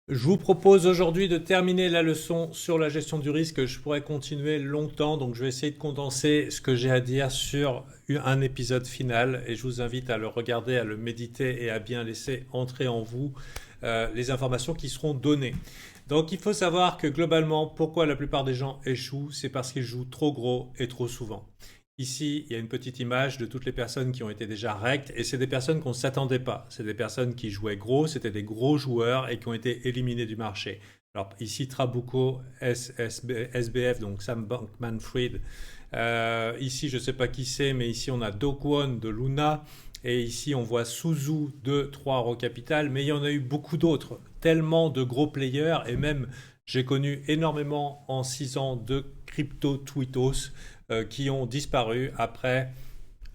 Je vous propose aujourd'hui de terminer la leçon sur la gestion du risque. Je pourrais continuer longtemps, donc je vais essayer de condenser ce que j'ai à dire sur un épisode final et je vous invite à le regarder, à le méditer et à bien laisser entrer en vous les informations qui seront données. Donc il faut savoir que globalement, pourquoi la plupart des gens échouent, c'est parce qu'ils jouent trop gros et trop souvent. Ici, il y a une petite image de toutes les personnes qui ont été déjà rectes et c'est des personnes qu'on ne s'attendait pas. C'est des personnes qui jouaient gros, c'était des gros joueurs et qui ont été éliminés du marché. Alors ici, Trabucco, SBF, donc Sam Bankman-Fried. Ici, je ne sais pas qui c'est, mais ici on a Do Kwon de Luna. Et ici, on voit Suzu de 3 Euro Capital, mais il y en a eu beaucoup d'autres. Tellement de gros players, et même j'ai connu énormément en 6 ans de crypto-tweetos qui ont disparu après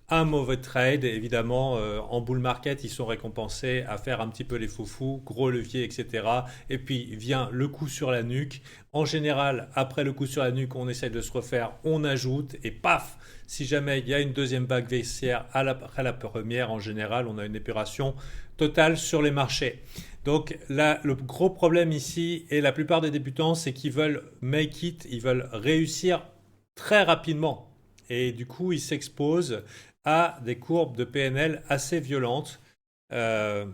un mauvais trade. Évidemment, en bull market, ils sont récompensés à faire un petit peu les fous-fous, gros levier, etc. Et puis vient le coup sur la nuque. En général, après le coup sur la nuque, on essaye de se refaire, on ajoute et paf, si jamais il y a une deuxième vague baissière après la première, en général, on a une épuration totale sur les marchés. Donc là, le gros problème ici, et la plupart des débutants, c'est qu'ils veulent make it, ils veulent réussir très rapidement. Et du coup, ils s'exposent à des courbes de PNL assez violentes. Euh,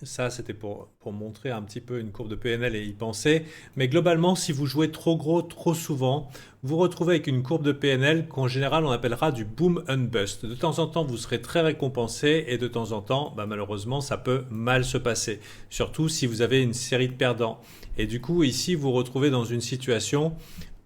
Ça, c'était pour montrer un petit peu une courbe de PNL et y penser. Mais globalement, si vous jouez trop gros, trop souvent, vous retrouvez avec une courbe de PNL qu'en général on appellera du boom and bust. De temps en temps, vous serez très récompensé et de temps en temps, malheureusement, ça peut mal se passer. Surtout si vous avez une série de perdants. Et du coup, ici, vous vous retrouvez dans une situation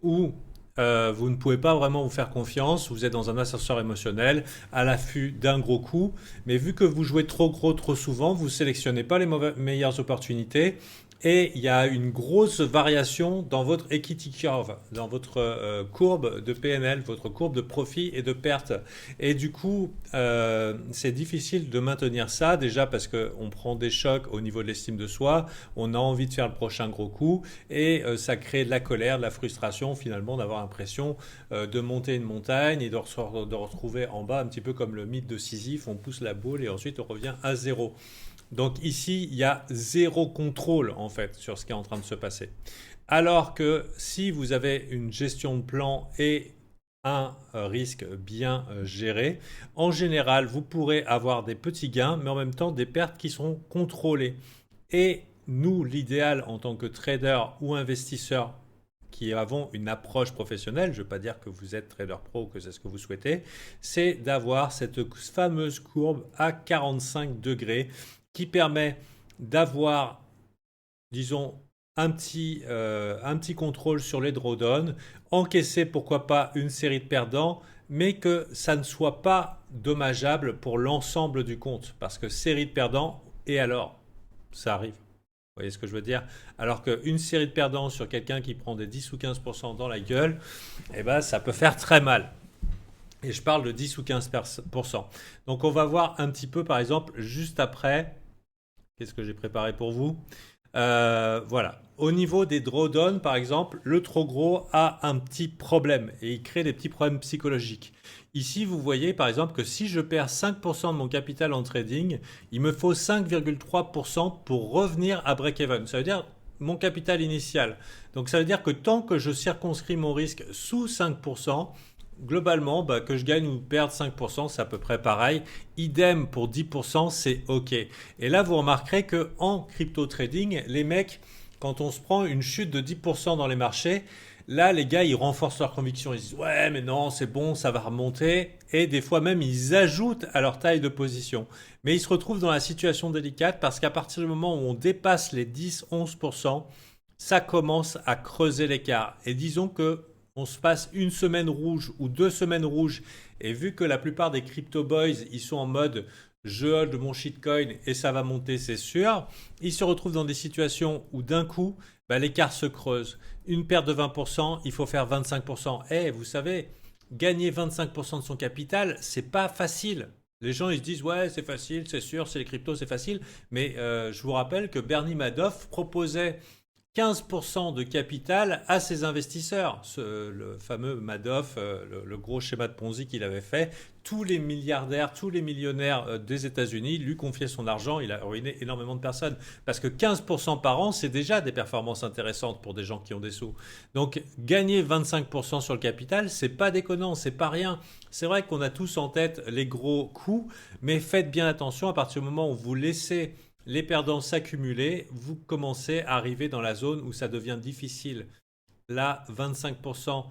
où vous ne pouvez pas vraiment vous faire confiance, vous êtes dans un ascenseur émotionnel, à l'affût d'un gros coup, mais vu que vous jouez trop gros trop souvent, vous ne sélectionnez pas les meilleures opportunités et il y a une grosse variation dans votre equity curve, dans votre courbe de PNL, votre courbe de profit et de perte. Et du coup, c'est difficile de maintenir ça, déjà parce qu'on prend des chocs au niveau de l'estime de soi, on a envie de faire le prochain gros coup, et ça crée de la colère, de la frustration finalement, d'avoir l'impression de monter une montagne et de retrouver en bas, un petit peu comme le mythe de Sisyphe, on pousse la boule et ensuite on revient à zéro. Donc ici, il y a zéro contrôle en fait sur ce qui est en train de se passer. Alors que si vous avez une gestion de plan et un risque bien géré, en général, vous pourrez avoir des petits gains, mais en même temps des pertes qui seront contrôlées. Et nous, l'idéal en tant que trader ou investisseur qui avons une approche professionnelle, je ne veux pas dire que vous êtes trader pro ou que c'est ce que vous souhaitez, c'est d'avoir cette fameuse courbe à 45 degrés qui permet d'avoir, disons, un petit contrôle sur les drawdowns, encaisser pourquoi pas une série de perdants, mais que ça ne soit pas dommageable pour l'ensemble du compte. Parce que série de perdants, et alors, ça arrive. Vous voyez ce que je veux dire? Alors qu'une série de perdants sur quelqu'un qui prend des 10 ou 15% dans la gueule, eh ben, ça peut faire très mal. Et je parle de 10 ou 15%. Donc on va voir un petit peu, par exemple, juste après, qu'est-ce que j'ai préparé pour vous? Voilà. Au niveau des drawdowns, par exemple, le trop gros a un petit problème et il crée des petits problèmes psychologiques. Ici, vous voyez par exemple que si je perds 5% de mon capital en trading, il me faut 5,3% pour revenir à break-even. Ça veut dire mon capital initial. Donc ça veut dire que tant que je circonscris mon risque sous 5%, globalement, que je gagne ou perde 5%, c'est à peu près pareil. Idem pour 10%, c'est OK. Et là, vous remarquerez que en crypto trading, les mecs, quand on se prend une chute de 10% dans les marchés, là, les gars, ils renforcent leur conviction. Ils disent, ouais, mais non, c'est bon, ça va remonter. Et des fois même, ils ajoutent à leur taille de position. Mais ils se retrouvent dans la situation délicate parce qu'à partir du moment où on dépasse les 10-11%, ça commence à creuser l'écart. Et disons que on se passe une semaine rouge ou 2 semaines rouges, et vu que la plupart des crypto boys, ils sont en mode je hold mon shitcoin et ça va monter, c'est sûr, ils se retrouvent dans des situations où d'un coup, l'écart se creuse. Une perte de 20%, il faut faire 25%. Eh, vous savez, gagner 25% de son capital, c'est pas facile. Les gens, ils se disent, ouais, c'est facile, c'est sûr, c'est les cryptos, c'est facile. Mais je vous rappelle que Bernie Madoff proposait 15% de capital à ses investisseurs. Le fameux Madoff, le gros schéma de Ponzi qu'il avait fait, tous les milliardaires, tous les millionnaires des États-Unis lui confiaient son argent. Il a ruiné énormément de personnes. Parce que 15% par an, c'est déjà des performances intéressantes pour des gens qui ont des sous. Donc, gagner 25% sur le capital, c'est pas déconnant, c'est pas rien. C'est vrai qu'on a tous en tête les gros coups, mais faites bien attention à partir du moment où vous laissez les perdants s'accumuler, vous commencez à arriver dans la zone où ça devient difficile. Là, 25%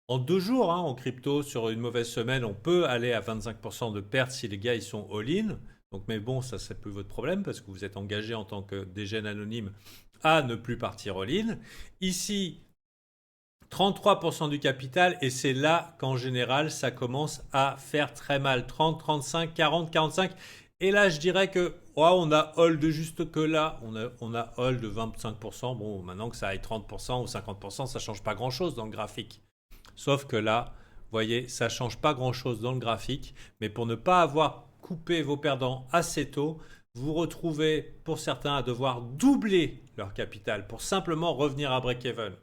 en 2 jours, en crypto, sur une mauvaise semaine, on peut aller à 25% de perte si les gars ils sont all-in. Donc, mais bon, ça c'est plus votre problème parce que vous êtes engagé en tant que dégène anonyme à ne plus partir all-in. Ici, 33% du capital et c'est là qu'en général ça commence à faire très mal. 30, 35, 40, 45. Et là, je dirais que on a hold juste que là, on a hold de 25%. Bon, maintenant que ça aille 30% ou 50%, ça ne change pas grand-chose dans le graphique. Sauf que là, vous voyez, ça ne change pas grand-chose dans le graphique. Mais pour ne pas avoir coupé vos perdants assez tôt, vous retrouvez pour certains à devoir doubler leur capital pour simplement revenir à break-even.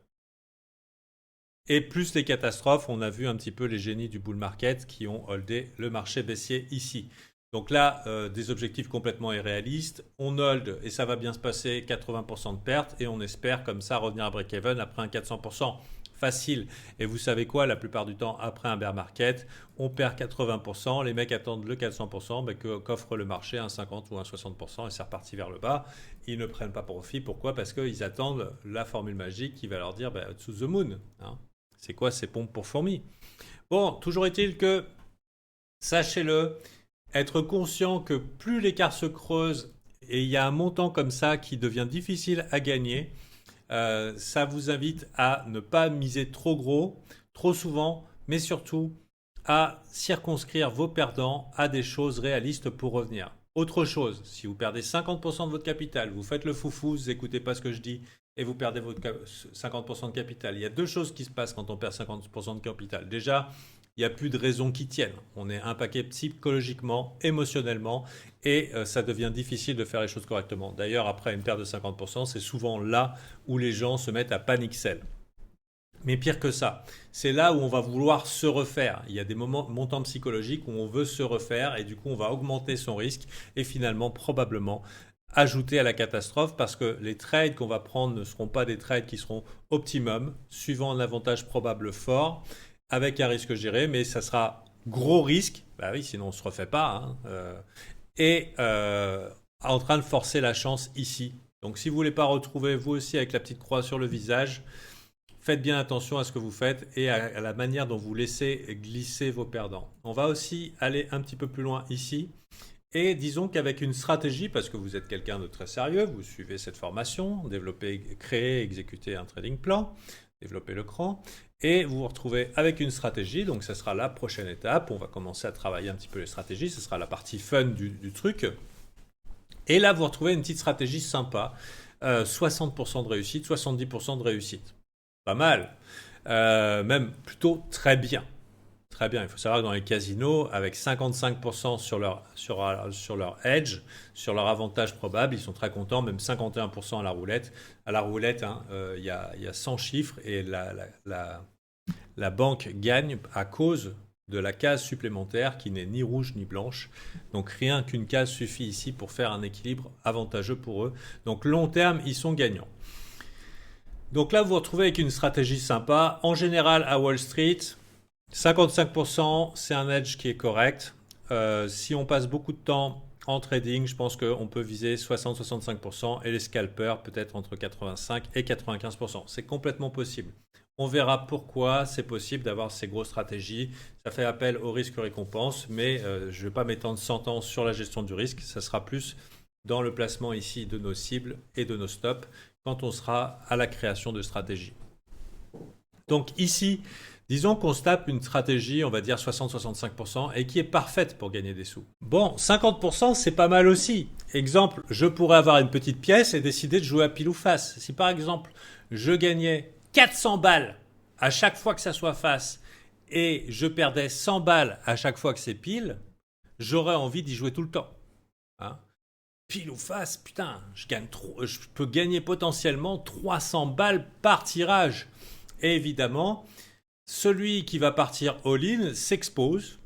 Et plus les catastrophes, on a vu un petit peu les génies du bull market qui ont holdé le marché baissier ici. Donc là, des objectifs complètement irréalistes. On hold et ça va bien se passer, 80% de pertes et on espère comme ça revenir à break-even après un 400%. Facile. Et vous savez quoi, la plupart du temps, après un bear market, on perd 80%, les mecs attendent le 400%, qu'offre le marché, un 50 ou un 60%, et c'est reparti vers le bas. Ils ne prennent pas profit. Pourquoi? Parce qu'ils attendent la formule magique qui va leur dire to the moon. C'est quoi ces pompes pour fourmis? Bon, toujours est-il que, sachez-le, être conscient que plus l'écart se creuse et il y a un montant comme ça qui devient difficile à gagner, ça vous invite à ne pas miser trop gros, trop souvent, mais surtout à circonscrire vos perdants à des choses réalistes pour revenir. Autre chose, si vous perdez 50% de votre capital, vous faites le foufou, vous n'écoutez pas ce que je dis et vous perdez votre 50% de capital. Il y a 2 choses qui se passent quand on perd 50% de capital. Déjà, il n'y a plus de raisons qui tiennent. On est impacté psychologiquement, émotionnellement, et ça devient difficile de faire les choses correctement. D'ailleurs, après une perte de 50%, c'est souvent là où les gens se mettent à panic sell. Mais pire que ça, c'est là où on va vouloir se refaire. Il y a des montants psychologiques où on veut se refaire et du coup on va augmenter son risque et finalement probablement ajouter à la catastrophe parce que les trades qu'on va prendre ne seront pas des trades qui seront optimum, suivant un avantage probable fort, avec un risque géré, mais ça sera gros risque, bah oui, sinon on ne se refait pas, en train de forcer la chance ici. Donc si vous ne voulez pas retrouver vous aussi avec la petite croix sur le visage, faites bien attention à ce que vous faites et à la manière dont vous laissez glisser vos perdants. On va aussi aller un petit peu plus loin ici. Et disons qu'avec une stratégie, parce que vous êtes quelqu'un de très sérieux, vous suivez cette formation, développer, créer, exécuter un trading plan, développer le cran, et vous vous retrouvez avec une stratégie, donc ça sera la prochaine étape, on va commencer à travailler un petit peu les stratégies, ce sera la partie fun du truc. Et là, vous retrouvez une petite stratégie sympa, 60% de réussite, 70% de réussite. Pas mal, même plutôt très bien. Très bien, il faut savoir que dans les casinos, avec 55% sur leur edge, sur leur avantage probable, ils sont très contents, même 51% à la roulette. À la roulette, il y a 100 chiffres et la banque gagne à cause de la case supplémentaire qui n'est ni rouge ni blanche. Donc rien qu'une case suffit ici pour faire un équilibre avantageux pour eux. Donc long terme, ils sont gagnants. Donc là, vous vous retrouvez avec une stratégie sympa. En général, à Wall Street, 55%, c'est un edge qui est correct. Si on passe beaucoup de temps en trading, je pense qu'on peut viser 60-65% et les scalpers peut-être entre 85 et 95%. C'est complètement possible. On verra pourquoi c'est possible d'avoir ces grosses stratégies. Ça fait appel au risque-récompense, mais je ne vais pas m'étendre 100 ans sur la gestion du risque. Ça sera plus dans le placement ici de nos cibles et de nos stops quand on sera à la création de stratégies. Donc ici, disons qu'on se tape une stratégie, on va dire 60-65%, et qui est parfaite pour gagner des sous. Bon, 50%, c'est pas mal aussi. Exemple, je pourrais avoir une petite pièce et décider de jouer à pile ou face. Si par exemple, je gagnais 400 balles à chaque fois que ça soit face, et je perdais 100 balles à chaque fois que c'est pile, j'aurais envie d'y jouer tout le temps. pile ou face, putain, je peux gagner potentiellement 300 balles par tirage. Et évidemment, celui qui va partir all-in s'expose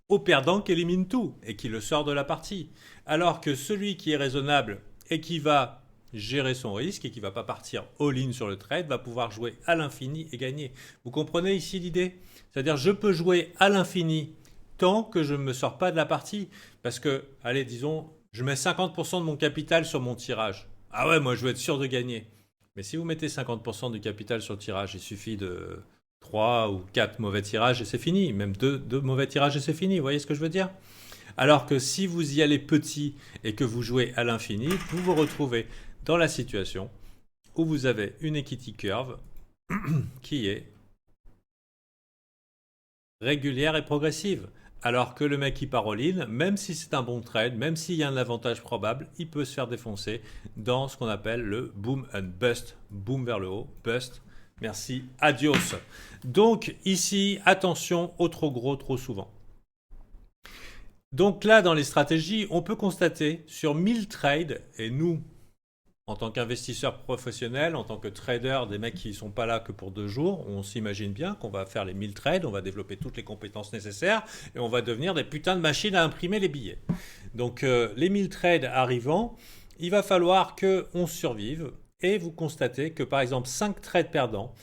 au perdant qui élimine tout et qui le sort de la partie. Alors que celui qui est raisonnable et qui va gérer son risque et qui ne va pas partir all-in sur le trade va pouvoir jouer à l'infini et gagner. Vous comprenez ici l'idée? C'est-à-dire je peux jouer à l'infini tant que je ne me sors pas de la partie. Parce que, allez, disons, je mets 50% de mon capital sur mon tirage. Ah ouais, moi je veux être sûr de gagner. Mais si vous mettez 50% du capital sur le tirage, il suffit de 3 ou 4 mauvais tirages et c'est fini. Même 2 mauvais tirages et c'est fini. Vous voyez ce que je veux dire? Alors que si vous y allez petit et que vous jouez à l'infini, vous vous retrouvez dans la situation où vous avez une equity curve qui est régulière et progressive. Alors que le mec qui part all-in, même si c'est un bon trade, même s'il y a un avantage probable, il peut se faire défoncer dans ce qu'on appelle le boom and bust. Boom vers le haut, bust. Merci, adios. Donc ici, attention au trop gros trop souvent. Donc là, dans les stratégies, on peut constater sur 1000 trades, et nous, en tant qu'investisseurs professionnels, en tant que traders, des mecs qui ne sont pas là que pour 2 jours, on s'imagine bien qu'on va faire les 1000 trades, on va développer toutes les compétences nécessaires et on va devenir des putains de machines à imprimer les billets. Donc les 1000 trades arrivant, il va falloir qu'on survive et vous constatez que par exemple 5 trades perdants,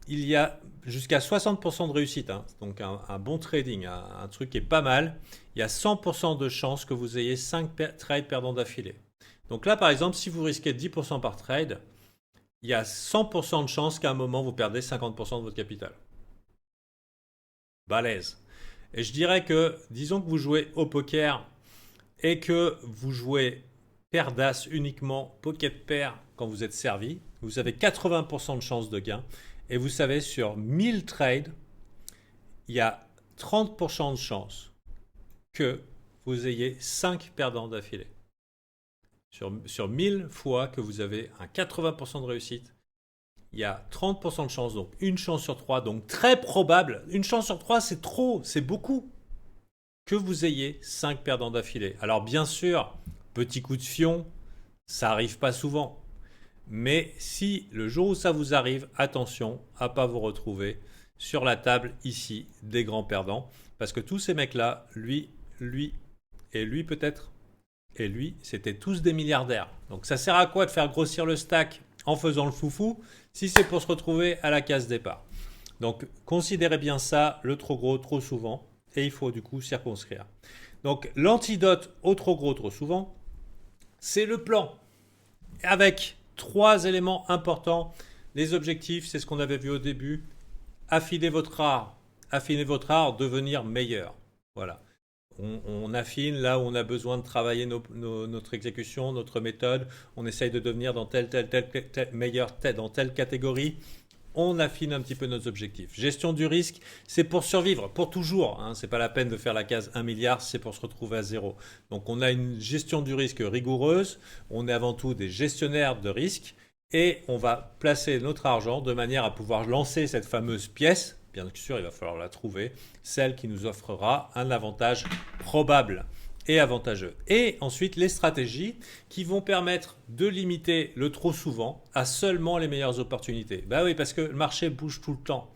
il y a jusqu'à 60% de réussite, hein. Donc un bon trading, un truc qui est pas mal, il y a 100% de chances que vous ayez 5 trades perdants d'affilée. Donc là, par exemple, si vous risquez 10% par trade, il y a 100% de chances qu'à un moment, vous perdez 50% de votre capital. Balèze. Et je dirais que, disons que vous jouez au poker et que vous jouez paire d'as uniquement, pocket pair, quand vous êtes servi, vous avez 80% de chances de gain. Et vous savez, sur 1000 trades, il y a 30% de chances que vous ayez 5 perdants d'affilée. Sur 1000 fois que vous avez un 80% de réussite, il y a 30% de chance, donc une chance sur 3, donc très probable. Une chance sur 3, c'est trop, c'est beaucoup. Que vous ayez 5 perdants d'affilée. Alors bien sûr, petit coup de fion, ça n'arrive pas souvent. Mais si le jour où ça vous arrive, attention à ne pas vous retrouver sur la table ici des grands perdants. Parce que tous ces mecs-là, lui et lui peut-être, et lui, c'était tous des milliardaires. Donc ça sert à quoi de faire grossir le stack en faisant le foufou si c'est pour se retrouver à la case départ? Donc considérez bien ça, le trop gros trop souvent, et il faut du coup circonscrire. Donc l'antidote au trop gros trop souvent, c'est le plan. Avec 3 éléments importants. Les objectifs, c'est ce qu'on avait vu au début. Affiner votre art. Affiner votre art, devenir meilleur. Voilà. On affine là où on a besoin de travailler notre exécution, notre méthode. On essaye de devenir dans meilleur dans telle catégorie. On affine un petit peu nos objectifs. Gestion du risque, c'est pour survivre, pour toujours. Hein. Ce n'est pas la peine de faire la case 1 milliard, c'est pour se retrouver à zéro. Donc on a une gestion du risque rigoureuse. On est avant tout des gestionnaires de risque. Et on va placer notre argent de manière à pouvoir lancer cette fameuse pièce. Bien sûr, il va falloir la trouver, celle qui nous offrira un avantage probable et avantageux. Et ensuite, les stratégies qui vont permettre de limiter le trop souvent à seulement les meilleures opportunités. Ben oui, parce que le marché bouge tout le temps.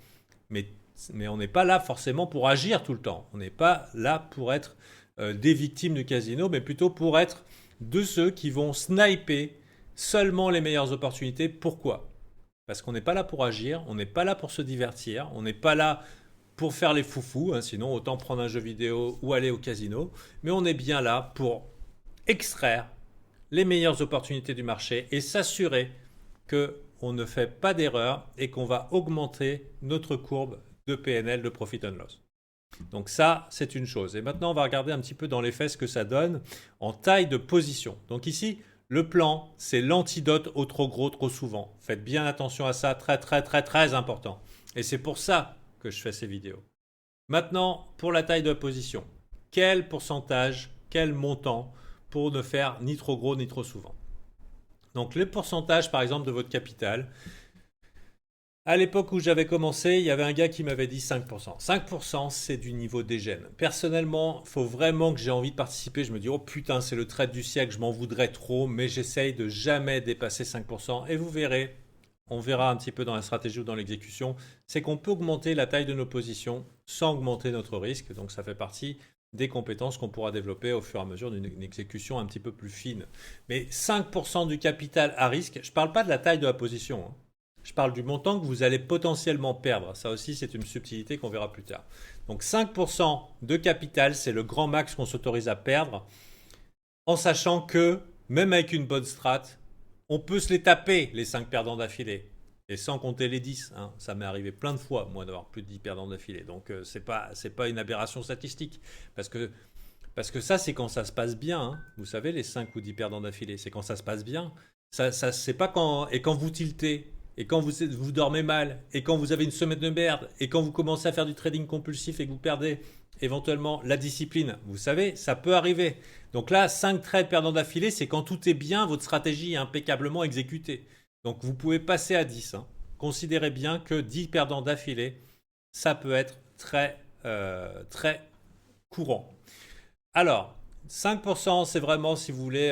Mais on n'est pas là forcément pour agir tout le temps. On n'est pas là pour être des victimes du casino, mais plutôt pour être de ceux qui vont sniper seulement les meilleures opportunités. Pourquoi ? Parce qu'on n'est pas là pour agir, on n'est pas là pour se divertir, on n'est pas là pour faire les foufous, hein, sinon autant prendre un jeu vidéo ou aller au casino, mais on est bien là pour extraire les meilleures opportunités du marché et s'assurer qu'on ne fait pas d'erreur et qu'on va augmenter notre courbe de PNL, de Profit and Loss. Donc ça, c'est une chose. Et maintenant, on va regarder un petit peu dans les faits ce que ça donne en taille de position. Donc ici, le plan, c'est l'antidote au trop gros, trop souvent. Faites bien attention à ça, très, très, très, très important. Et c'est pour ça que je fais ces vidéos. Maintenant, pour la taille de position, quel pourcentage, quel montant pour ne faire ni trop gros ni trop souvent? Donc, les pourcentages, par exemple, de votre capital, À l'époque où j'avais commencé, il y avait un gars qui m'avait dit 5%. 5%, c'est du niveau dégène. Personnellement, il faut vraiment que j'ai envie de participer. Je me dis, oh putain, c'est le trade du siècle, je m'en voudrais trop, mais j'essaye de jamais dépasser 5%. Et vous verrez, on verra un petit peu dans la stratégie ou dans l'exécution, c'est qu'on peut augmenter la taille de nos positions sans augmenter notre risque. Donc ça fait partie des compétences qu'on pourra développer au fur et à mesure d'une exécution un petit peu plus fine. Mais 5% du capital à risque, je ne parle pas de la taille de la position, hein. Je parle du montant que vous allez potentiellement perdre. Ça aussi, c'est une subtilité qu'on verra plus tard. Donc 5% de capital, c'est le grand max qu'on s'autorise à perdre, en sachant que, même avec une bonne strat, on peut se les taper, les 5 perdants d'affilée. Et sans compter les 10. Hein. Ça m'est arrivé plein de fois, moi, d'avoir plus de 10 perdants d'affilée. Donc c'est pas une aberration statistique. Parce que ça, c'est quand ça se passe bien. Hein. Vous savez, les 5 ou 10 perdants d'affilée, c'est quand ça se passe bien. C'est pas quand... Et quand vous tiltez, et quand vous dormez mal, et quand vous avez une semaine de merde, et quand vous commencez à faire du trading compulsif et que vous perdez éventuellement la discipline, vous savez, ça peut arriver. Donc là, 5 trades perdants d'affilée, c'est quand tout est bien, votre stratégie est impeccablement exécutée. Donc vous pouvez passer à 10. Hein. Considérez bien que 10 perdants d'affilée, ça peut être très courant. Alors, 5%, c'est vraiment, si vous voulez,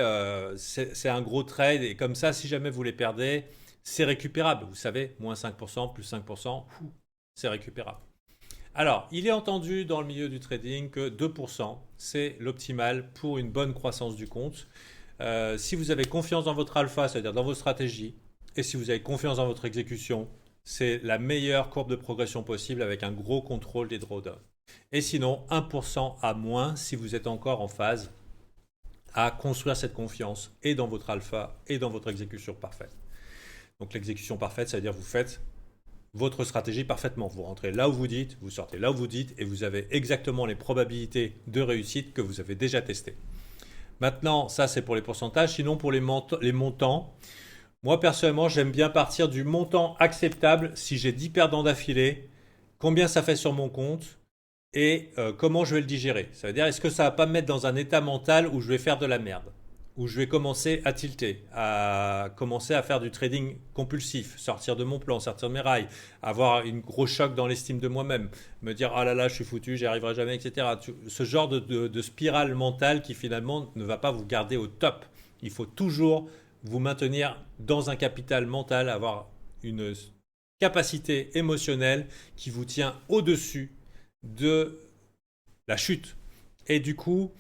c'est un gros trade. Et comme ça, si jamais vous les perdez, c'est récupérable. Vous savez, moins 5%, plus 5%, c'est récupérable. Alors, il est entendu dans le milieu du trading que 2%, c'est l'optimal pour une bonne croissance du compte. Si vous avez confiance dans votre alpha, c'est-à-dire dans vos stratégies, et si vous avez confiance dans votre exécution, c'est la meilleure courbe de progression possible avec un gros contrôle des drawdowns. Et sinon, 1% à moins si vous êtes encore en phase à construire cette confiance et dans votre alpha et dans votre exécution parfaite. Donc l'exécution parfaite, ça veut dire que vous faites votre stratégie parfaitement. Vous rentrez là où vous dites, vous sortez là où vous dites et vous avez exactement les probabilités de réussite que vous avez déjà testées. Maintenant, ça c'est pour les pourcentages. Sinon, pour les montants, moi personnellement, j'aime bien partir du montant acceptable si j'ai 10 perdants d'affilée, combien ça fait sur mon compte et comment je vais le digérer. Ça veut dire, est-ce que ça va pas me mettre dans un état mental où je vais faire de la merde, où je vais commencer à tilter, à commencer à faire du trading compulsif, sortir de mon plan, sortir de mes rails, avoir une gros choc dans l'estime de moi-même, me dire ah là là je suis foutu, j'y arriverai jamais, etc. Ce genre de spirale mentale qui finalement ne va pas vous garder au top. Il faut toujours vous maintenir dans un capital mental, avoir une capacité émotionnelle qui vous tient au-dessus de la chute. Et du coup,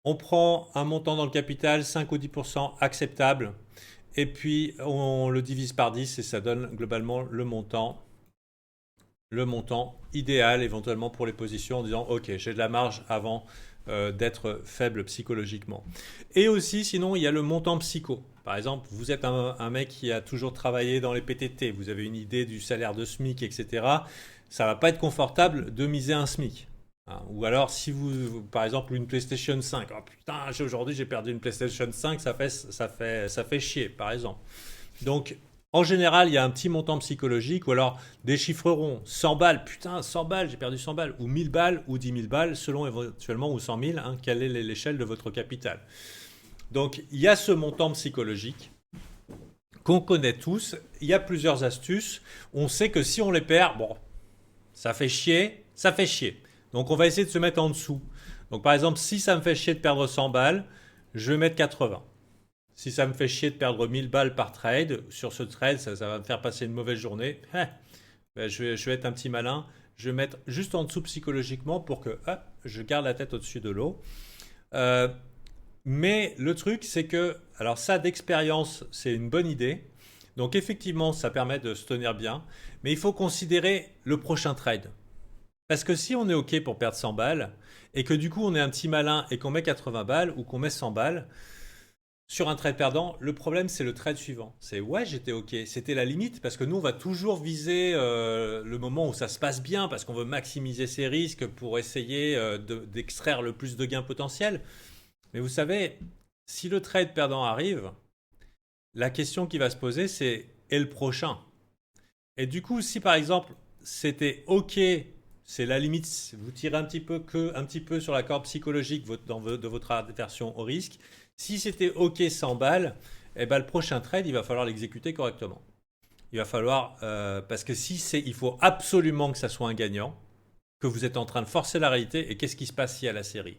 on prend un montant dans le capital, 5 ou 10% acceptable, et puis on le divise par 10 et ça donne globalement le montant idéal éventuellement pour les positions en disant ok, j'ai de la marge avant d'être faible psychologiquement. Et aussi, sinon, il y a le montant psycho. Par exemple, vous êtes un mec qui a toujours travaillé dans les PTT, vous avez une idée du salaire de SMIC, etc. Ça va pas être confortable de miser un SMIC. Hein. Ou alors, si vous, par exemple, une PlayStation 5, oh putain, aujourd'hui j'ai perdu une PlayStation 5, ça fait chier, par exemple. Donc, en général, il y a un petit montant psychologique, ou alors des chiffres ronds, 100 balles, putain, 100 balles, j'ai perdu 100 balles, ou 1000 balles, ou 10 000 balles, selon éventuellement, ou 100 000, hein, quelle est l'échelle de votre capital. Donc, il y a ce montant psychologique qu'on connaît tous. Il y a plusieurs astuces. On sait que si on les perd, bon, ça fait chier, ça fait chier. Donc, on va essayer de se mettre en dessous. Donc, par exemple, si ça me fait chier de perdre 100 balles, je vais mettre 80. Si ça me fait chier de perdre 1000 balles par trade, sur ce trade, ça va me faire passer une mauvaise journée, ben je vais être un petit malin. Je vais mettre juste en dessous psychologiquement pour que je garde la tête au-dessus de l'eau. Mais le truc, c'est que, alors ça, d'expérience, c'est une bonne idée. Donc effectivement, ça permet de se tenir bien. Mais il faut considérer le prochain trade. Parce que si on est OK pour perdre 100 balles, et que du coup on est un petit malin et qu'on met 80 balles ou qu'on met 100 balles, sur un trade perdant, le problème c'est le trade suivant. C'est ouais, j'étais OK, c'était la limite parce que nous on va toujours viser le moment où ça se passe bien parce qu'on veut maximiser ses risques pour essayer d'extraire le plus de gains potentiels. Mais vous savez, si le trade perdant arrive, la question qui va se poser c'est et le prochain. Et du coup, si par exemple c'était OK, c'est la limite, vous tirez un petit peu sur la corde psychologique de votre aversion au risque. Si c'était OK 100 balles, eh ben, le prochain trade, il va falloir l'exécuter correctement. il va falloir, parce que il faut absolument que ça soit un gagnant, que vous êtes en train de forcer la réalité. Et qu'est-ce qui se passe s'il y a la série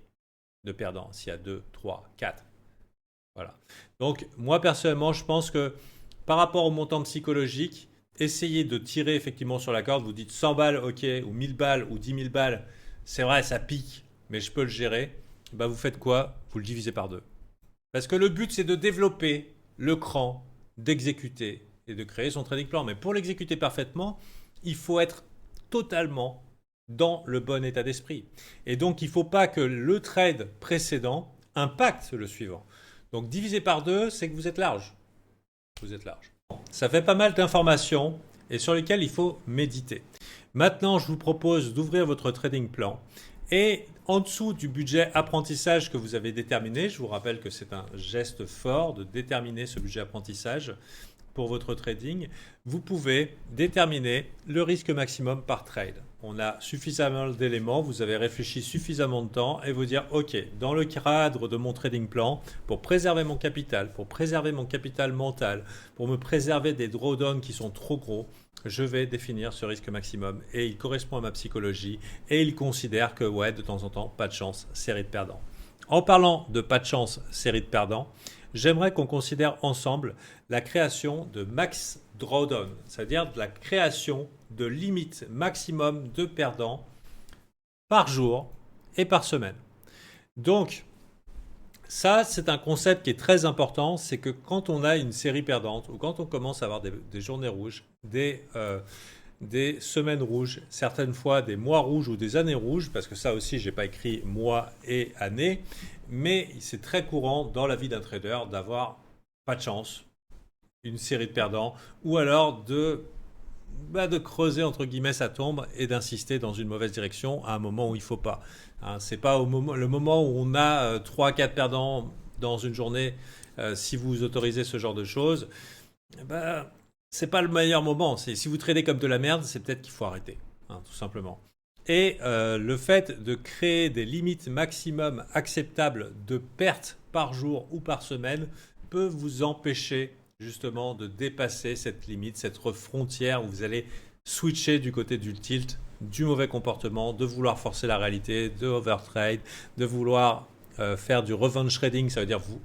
de perdants, s'il y a 2, 3, 4? Voilà. Donc, moi, personnellement, je pense que par rapport au montant psychologique, essayez de tirer effectivement sur la corde. Vous dites 100 balles, ok, ou 1000 balles, ou 10 000 balles. C'est vrai, ça pique, mais je peux le gérer. Bah, vous faites quoi? Vous le divisez par deux. Parce que le but, c'est de développer le cran, d'exécuter et de créer son trading plan. Mais pour l'exécuter parfaitement, il faut être totalement dans le bon état d'esprit. Et donc, il ne faut pas que le trade précédent impacte le suivant. Donc, divisé par deux, c'est que vous êtes large. Vous êtes large. Ça fait pas mal d'informations et sur lesquelles il faut méditer. Maintenant, je vous propose d'ouvrir votre trading plan et en dessous du budget apprentissage que vous avez déterminé, je vous rappelle que c'est un geste fort de déterminer ce budget apprentissage pour votre trading, vous pouvez déterminer le risque maximum par trade. On a suffisamment d'éléments, vous avez réfléchi suffisamment de temps et vous dire ok, dans le cadre de mon trading plan, pour préserver mon capital mental, pour me préserver des drawdowns qui sont trop gros, je vais définir ce risque maximum et il correspond à ma psychologie et il considère que ouais, de temps en temps, pas de chance, série de perdants. En parlant de pas de chance, série de perdants, j'aimerais qu'on considère ensemble la création de max drawdown, c'est-à-dire de la création de limites maximum de perdants par jour et par semaine. Donc, ça, c'est un concept qui est très important, c'est que quand on a une série perdante ou quand on commence à avoir des journées rouges, des semaines rouges, certaines fois des mois rouges ou des années rouges, parce que ça aussi, je n'ai pas écrit mois et années, mais c'est très courant dans la vie d'un trader d'avoir pas de chance, une série de perdants, ou alors de creuser entre guillemets sa tombe et d'insister dans une mauvaise direction à un moment où il ne faut pas. Hein, c'est pas le moment où on a 3-4 perdants dans une journée, si vous autorisez ce genre de choses, c'est pas le meilleur moment. Si vous tradez comme de la merde, c'est peut-être qu'il faut arrêter, hein, tout simplement. Et le fait de créer des limites maximum acceptables de pertes par jour ou par semaine peut vous empêcher justement de dépasser cette limite, cette frontière où vous allez switcher du côté du tilt, du mauvais comportement, de vouloir forcer la réalité, de overtrade, de vouloir faire du revenge trading, ça veut dire vous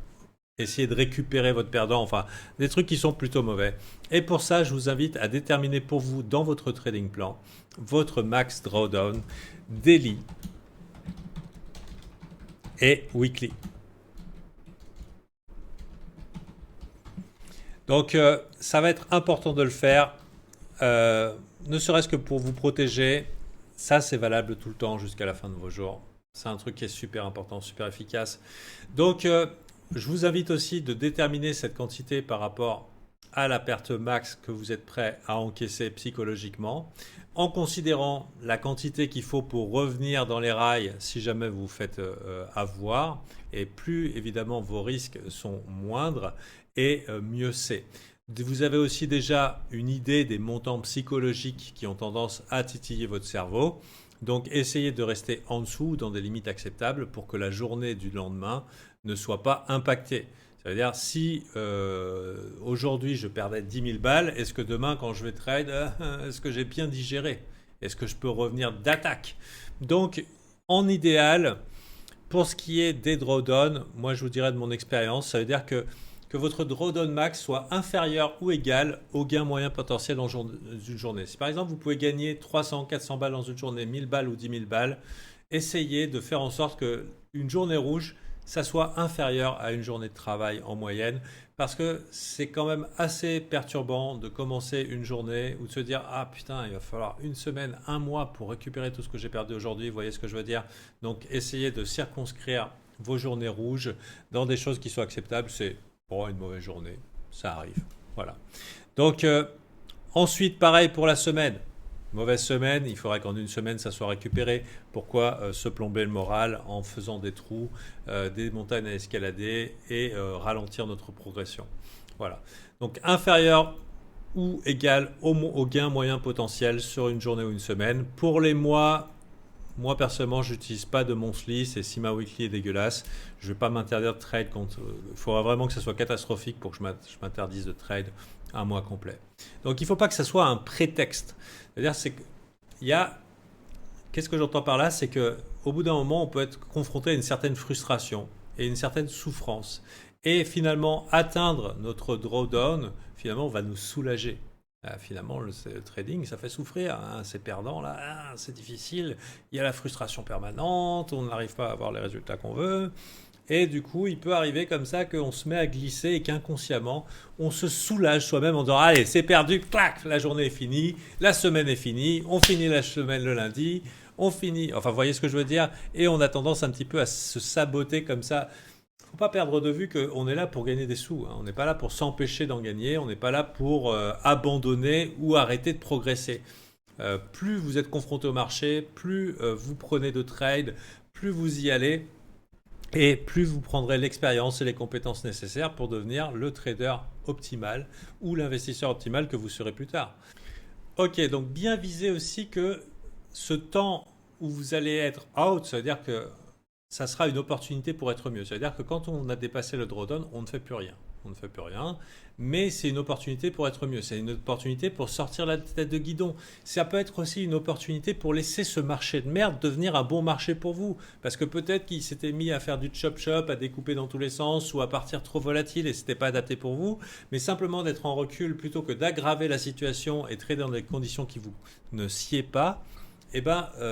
essayer de récupérer votre perdant, enfin des trucs qui sont plutôt mauvais. Et pour ça, je vous invite à déterminer pour vous dans votre trading plan votre max drawdown daily et weekly. Donc ça va être important de le faire, ne serait-ce que pour vous protéger. Ça, c'est valable tout le temps jusqu'à la fin de vos jours. C'est un truc qui est super important, super efficace. Donc je vous invite aussi de déterminer cette quantité par rapport à la perte max que vous êtes prêt à encaisser psychologiquement, en considérant la quantité qu'il faut pour revenir dans les rails si jamais vous vous faites avoir. Et plus évidemment vos risques sont moindres, et mieux c'est. Vous avez aussi déjà une idée des montants psychologiques qui ont tendance à titiller votre cerveau. Donc essayez de rester en dessous dans des limites acceptables pour que la journée du lendemain ne soit pas impactée. Ça veut dire si aujourd'hui je perdais 10 000 balles, est-ce que demain quand je vais trade, est-ce que j'ai bien digéré? Est-ce que je peux revenir d'attaque? Donc en idéal, pour ce qui est des drawdowns, moi je vous dirais de mon expérience, ça veut dire que votre drawdown max soit inférieur ou égal au gain moyen potentiel dans une journée. Si par exemple vous pouvez gagner 300, 400 balles dans une journée, 1000 balles ou 10 000 balles, essayez de faire en sorte qu'une journée rouge, ça soit inférieur à une journée de travail en moyenne, parce que c'est quand même assez perturbant de commencer une journée ou de se dire « Ah putain, il va falloir une semaine, un mois pour récupérer tout ce que j'ai perdu aujourd'hui. » Vous voyez ce que je veux dire? Donc essayez de circonscrire vos journées rouges dans des choses qui soient acceptables. C'est une mauvaise journée, ça arrive. Voilà. Donc ensuite, pareil pour la semaine. Mauvaise semaine, il faudrait qu'en une semaine, ça soit récupéré. Pourquoi se plomber le moral en faisant des trous, des montagnes à escalader et ralentir notre progression? Voilà. Donc inférieur ou égal au gain moyen potentiel sur une journée ou une semaine. Pour les mois, moi personnellement, j'utilise pas de monthly, et si ma weekly est dégueulasse, je vais pas m'interdire de trade contre. Il faudra vraiment que ça soit catastrophique pour que je m'interdise de trade un mois complet. Donc il faut pas que ça soit un prétexte. C'est-à-dire, c'est qu'il y a. Qu'est-ce que j'entends par là? C'est que au bout d'un moment, on peut être confronté à une certaine frustration et une certaine souffrance. Et finalement, atteindre notre drawdown, finalement, va nous soulager. Finalement, le trading, ça fait souffrir, hein, c'est perdant, là, ah, c'est difficile, il y a la frustration permanente, on n'arrive pas à avoir les résultats qu'on veut. Et du coup, il peut arriver comme ça qu'on se met à glisser et qu'inconsciemment, on se soulage soi-même en disant allez, c'est perdu, clac, la journée est finie, la semaine est finie, on finit la semaine le lundi, on finit. Enfin, vous voyez ce que je veux dire? Et on a tendance un petit peu à se saboter comme ça. Faut pas perdre de vue qu'on est là pour gagner des sous, hein. On n'est pas là pour s'empêcher d'en gagner. On n'est pas là pour abandonner ou arrêter de progresser. Plus vous êtes confronté au marché, plus vous prenez de trade, plus vous y allez et plus vous prendrez l'expérience et les compétences nécessaires pour devenir le trader optimal ou l'investisseur optimal que vous serez plus tard. Ok, donc bien viser aussi que ce temps où vous allez être out, ça veut dire que ça sera une opportunité pour être mieux. C'est-à-dire que quand on a dépassé le drawdown, on ne fait plus rien. On ne fait plus rien, mais c'est une opportunité pour être mieux. C'est une opportunité pour sortir la tête de guidon. Ça peut être aussi une opportunité pour laisser ce marché de merde devenir un bon marché pour vous. Parce que peut-être qu'il s'était mis à faire du chop-chop, à découper dans tous les sens ou à partir trop volatile et ce n'était pas adapté pour vous. Mais simplement d'être en recul plutôt que d'aggraver la situation et trader dans des conditions qui vous ne sied pas, et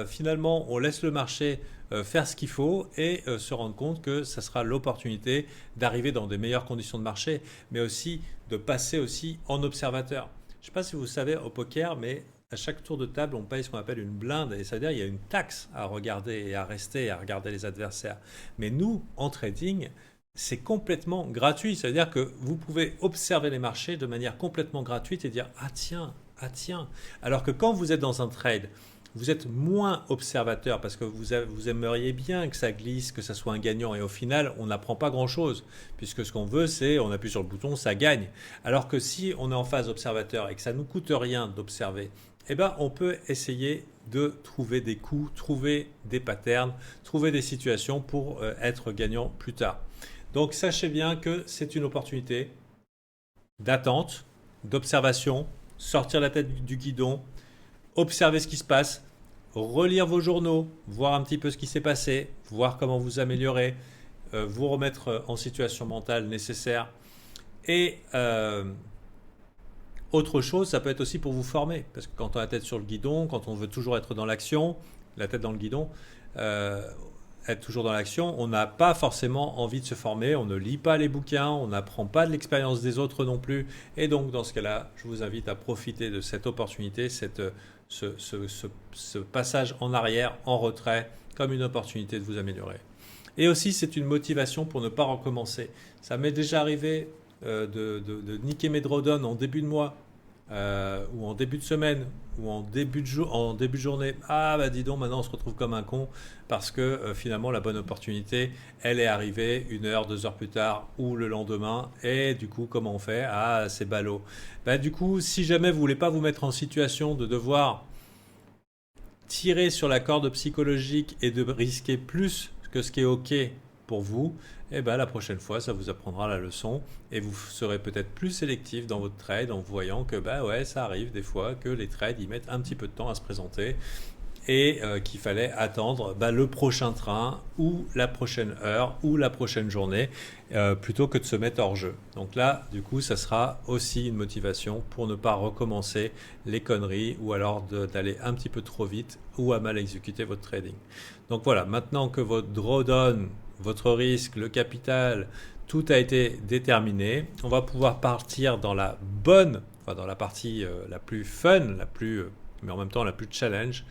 finalement, on laisse le marché faire ce qu'il faut et se rendre compte que ça sera l'opportunité d'arriver dans des meilleures conditions de marché, mais aussi de passer aussi en observateur. Je ne sais pas si vous savez au poker, mais à chaque tour de table, on paye ce qu'on appelle une blinde, et c'est-à-dire il y a une taxe à regarder et à rester et à regarder les adversaires. Mais nous, en trading, c'est complètement gratuit. C'est-à-dire que vous pouvez observer les marchés de manière complètement gratuite et dire « Ah tiens, ah tiens ». Alors que quand vous êtes dans un trade, vous êtes moins observateur parce que vous aimeriez bien que ça glisse, que ça soit un gagnant. Et au final, on n'apprend pas grand-chose puisque ce qu'on veut, c'est on appuie sur le bouton, ça gagne. Alors que si on est en phase observateur et que ça ne nous coûte rien d'observer, on peut essayer de trouver des coups, trouver des patterns, trouver des situations pour être gagnant plus tard. Donc sachez bien que c'est une opportunité d'attente, d'observation, sortir la tête du guidon, observer ce qui se passe, relire vos journaux, voir un petit peu ce qui s'est passé, voir comment vous améliorer, vous remettre en situation mentale nécessaire. Et autre chose, ça peut être aussi pour vous former. Parce que quand on a la tête sur le guidon, quand on veut toujours être dans l'action, la tête dans le guidon, être toujours dans l'action, on n'a pas forcément envie de se former, on ne lit pas les bouquins, on n'apprend pas de l'expérience des autres non plus. Et donc dans ce cas-là, je vous invite à profiter de cette opportunité, ce passage en arrière, en retrait, comme une opportunité de vous améliorer. Et aussi, c'est une motivation pour ne pas recommencer. Ça m'est déjà arrivé de niquer mes drawdowns en début de mois, ou en début de semaine, ou en début de journée. Ah bah dis donc, maintenant on se retrouve comme un con, parce que finalement la bonne opportunité, elle est arrivée 1 heure, 2 heures plus tard, ou le lendemain, et du coup comment on fait? Ah, c'est ballot. Du coup, si jamais vous voulez pas vous mettre en situation de devoir tirer sur la corde psychologique et de risquer plus que ce qui est OK pour vous, la prochaine fois, ça vous apprendra la leçon et vous serez peut-être plus sélectif dans votre trade en voyant que ça arrive des fois que les trades ils mettent un petit peu de temps à se présenter et qu'il fallait attendre le prochain train ou la prochaine heure ou la prochaine journée plutôt que de se mettre hors jeu. Donc là, du coup, ça sera aussi une motivation pour ne pas recommencer les conneries ou alors d'aller un petit peu trop vite ou à mal exécuter votre trading. Donc voilà, maintenant que votre drawdown, votre risque, le capital, tout a été déterminé, on va pouvoir partir dans la partie la plus fun, mais en même temps la plus challenge,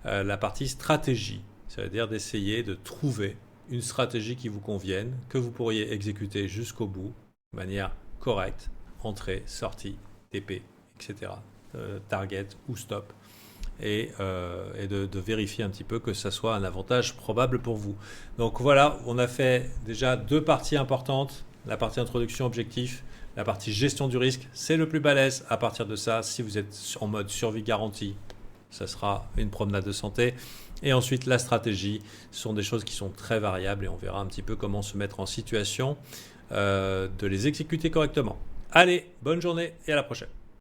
la partie stratégie. C'est-à-dire d'essayer de trouver une stratégie qui vous convienne, que vous pourriez exécuter jusqu'au bout, de manière correcte, entrée, sortie, TP, etc. Target ou stop. Et de vérifier un petit peu que ça soit un avantage probable pour vous. Donc voilà, on a fait déjà 2 parties importantes, la partie introduction objectif, la partie gestion du risque, c'est le plus balèze. À partir de ça, si vous êtes en mode survie garantie, ça sera une promenade de santé. Et ensuite, la stratégie, ce sont des choses qui sont très variables et on verra un petit peu comment se mettre en situation de les exécuter correctement. Allez, bonne journée et à la prochaine.